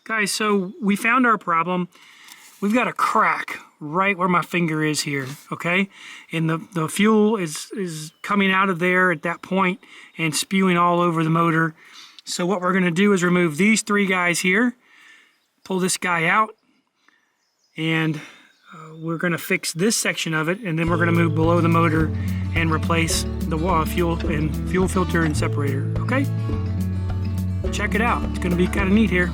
Guys, so we found our problem. We've got a crack right where my finger is here, okay? And the fuel is coming out of there at that point and spewing all over the motor. So what we're gonna do is remove these three guys here, pull this guy out, and we're gonna fix this section of it, and then we're gonna move below the motor and replace the fuel filter and separator, okay? Check it out, it's gonna be kind of neat here.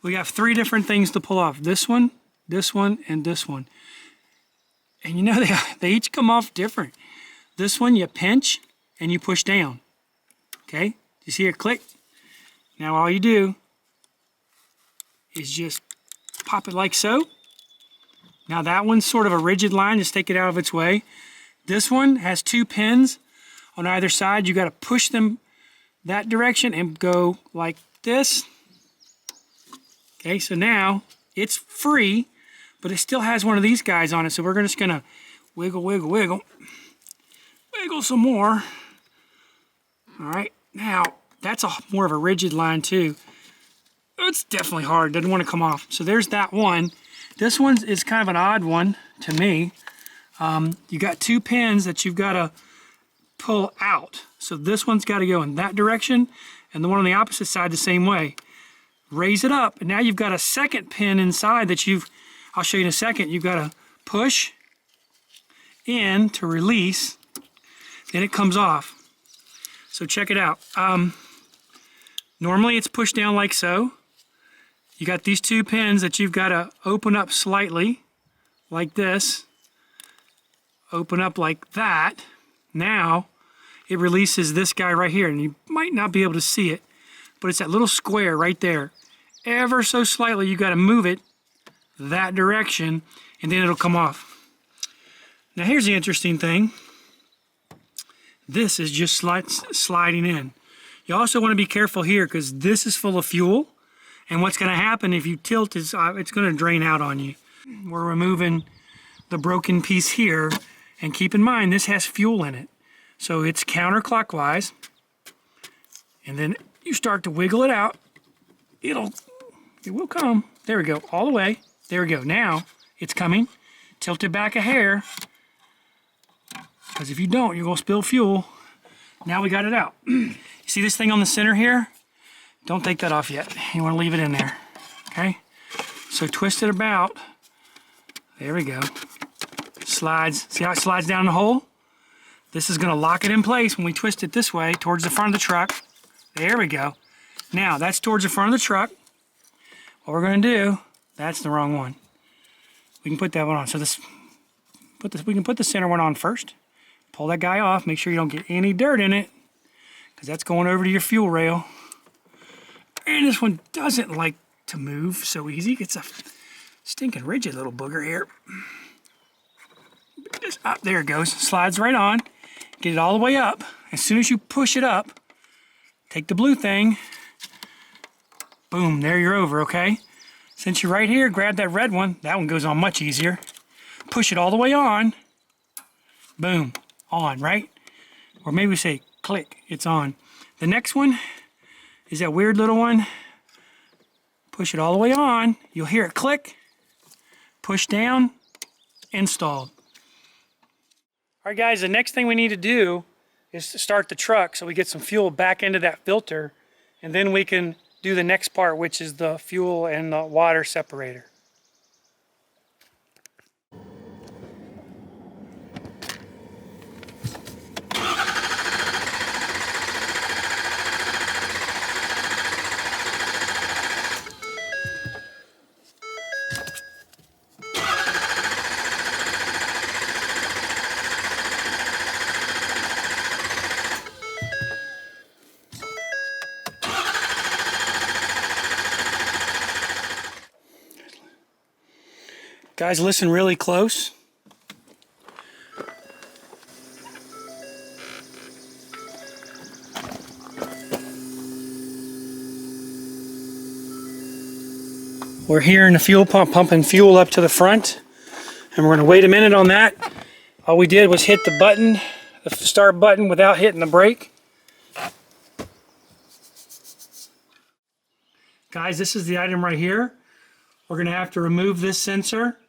We have three different things to pull off. This one, and this one. And you know, they each come off different. This one you pinch and you push down. Okay, you see it click? Now all you do is just pop it like so. Now that one's sort of a rigid line, just take it out of its way. This one has two pins on either side. You gotta push them that direction and go like this. Okay, so now it's free, but it still has one of these guys on it. So we're just gonna wiggle, wiggle, wiggle. Wiggle some more. All right, now that's more of a rigid line too. It's definitely hard, doesn't want to come off. So there's that one. This one is kind of an odd one to me. You got two pins that you've gotta pull out. So this one's gotta go in that direction, and the one on the opposite side the same way. Raise it up, and now you've got a second pin inside that I'll show you in a second, you've got to push in to release, then it comes off. So check it out. Normally it's pushed down like so. You got these two pins that you've got to open up slightly, like this. Open up like that. Now it releases this guy right here, and you might not be able to see it, but it's that little square right there. Ever so slightly, you got to move it that direction, and then it'll come off. Now here's the interesting thing. This is just sliding in. You also want to be careful here because this is full of fuel, and what's going to happen if you tilt is it's going to drain out on you. We're removing the broken piece here, and keep in mind this has fuel in it. So it's counterclockwise, and then you start to wiggle it out. It will come. There we go, all the way. There we go. Now it's coming. Tilt it back a hair, because if you don't, you're gonna spill fuel. Now we got it out. You see this thing on the center here? Don't take that off yet. You want to leave it in there. Okay. So twist it about. There we go. Slides. See how it slides down the hole? This is gonna lock it in place when we twist it this way towards the front of the truck. There we go. Now that's towards the front of the truck. What we're going to do, that's the wrong one. We can put that one on. So we can put the center one on first. Pull that guy off. Make sure you don't get any dirt in it, because that's going over to your fuel rail. And this one doesn't like to move so easy. It's a stinking rigid little booger here. Just up, there it goes. Slides right on. Get it all the way up. As soon as you push it up, take the blue thing. Boom, there you're over, okay? Since you're right here, grab that red one. That one goes on much easier. Push it all the way on. Boom, on, right? Or maybe we say click, it's on. The next one is that weird little one. Push it all the way on. You'll hear it click. Push down, installed. All right, guys, the next thing we need to do is to start the truck so we get some fuel back into that filter, and then we can do the next part, which is the fuel and the water separator. Guys, listen really close. We're here in the fuel pump, pumping fuel up to the front, and we're going to wait a minute on that. All we did was hit the button, the start button, without hitting the brake. Guys, this is the item right here. We're going to have to remove this sensor,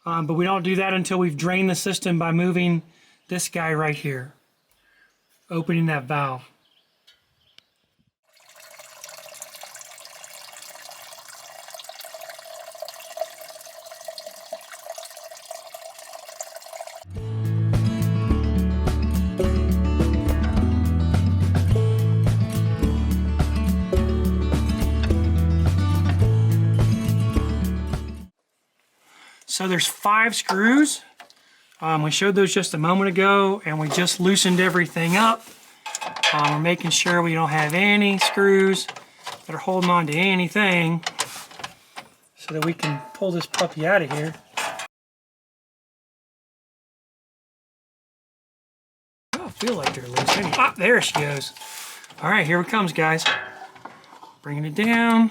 but we don't do that until we've drained the system by moving this guy right here, opening that valve. So there's 5 screws. We showed those just a moment ago, and we just loosened everything up. We're making sure we don't have any screws that are holding on to anything so that we can pull this puppy out of here. Oh, I feel like they're loose. Ah, there she goes. All right, here it comes, guys. Bringing it down.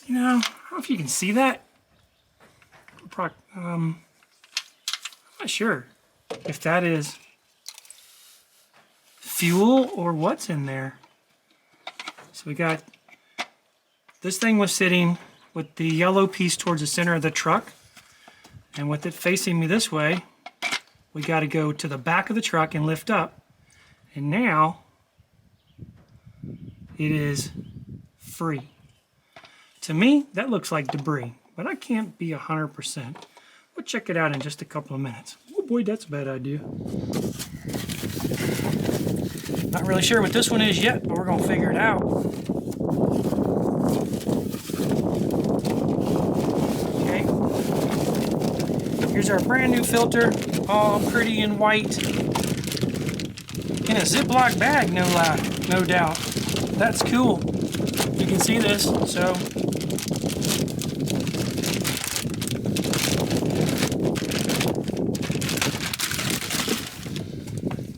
You know, I don't know if you can see that. I'm not sure if that is fuel or what's in there. So we got, this thing was sitting with the yellow piece towards the center of the truck. And with it facing me this way, we got to go to the back of the truck and lift up. And now it is free. To me, that looks like debris, but I can't be 100%. We'll check it out in just a couple of minutes. Oh boy, that's a bad idea. Not really sure what this one is yet, but we're gonna figure it out. Okay. Here's our brand new filter, all pretty and white. In a Ziploc bag, no doubt. That's cool. You can see this, so.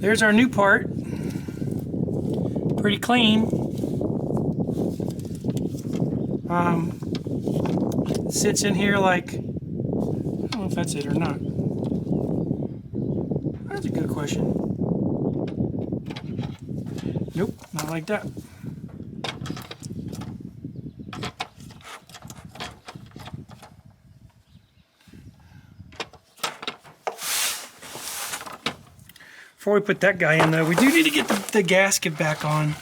There's our new part. Pretty clean. It sits in here like, I don't know if that's it or not. That's a good question. Nope, not like that. Before we put that guy in though, we do need to get the gasket back on.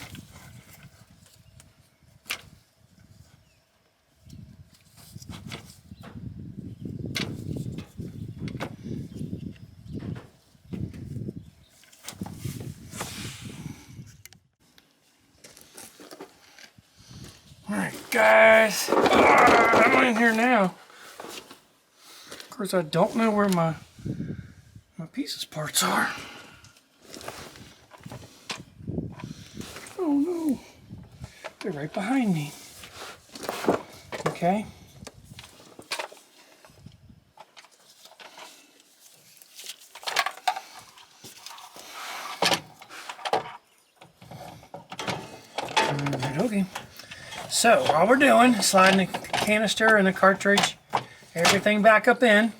Alright guys, I'm in here now. Of course I don't know where my pieces parts are. Oh no, they're right behind me. Okay. Okay. So all we're doing is sliding the canister and the cartridge, everything back up in.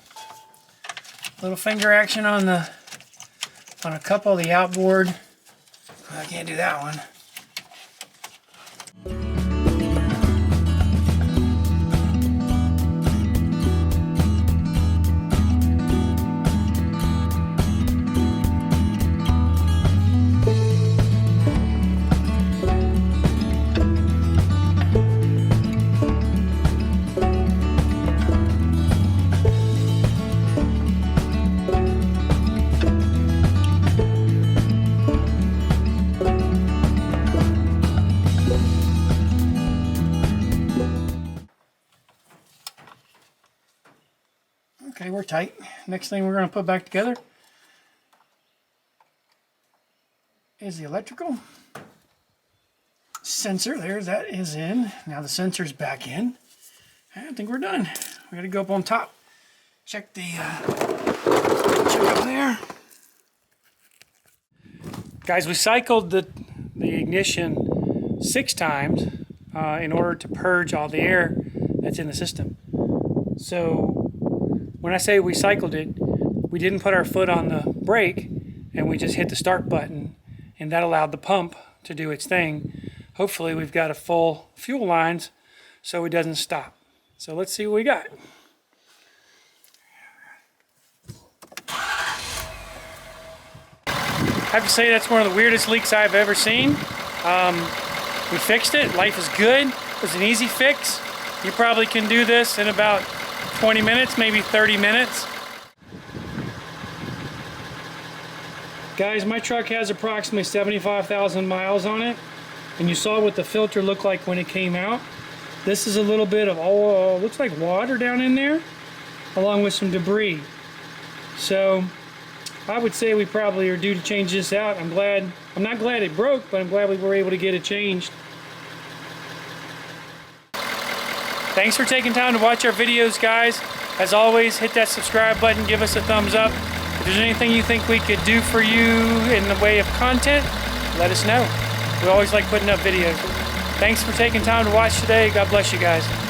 Little finger action on a couple of the outboard. I can't do that one. Okay, we're tight. Next thing we're going to put back together is the electrical sensor. There, that is in. Now the sensor's back in. I think we're done. We got to go up on top. Check the check up there. Guys, we cycled the ignition 6 times. in order to purge all the air that's in the system. So when I say we cycled it, we didn't put our foot on the brake and we just hit the start button, and that allowed the pump to do its thing. Hopefully we've got a full fuel lines so it doesn't stop. So let's see what we got. I have to say that's one of the weirdest leaks I've ever seen. We fixed it. Life is good. It was an easy fix. You probably can do this in about 20 minutes, maybe 30 minutes. Guys, my truck has approximately 75,000 miles on it, and you saw what the filter looked like when it came out. This is a little bit of, looks like water down in there, along with some debris. So I would say we probably are due to change this out. I'm not glad it broke, but I'm glad we were able to get it changed. Thanks for taking time to watch our videos, guys. As always, hit that subscribe button, give us a thumbs up. If there's anything you think we could do for you in the way of content, let us know. We always like putting up videos. Thanks for taking time to watch today. God bless you guys.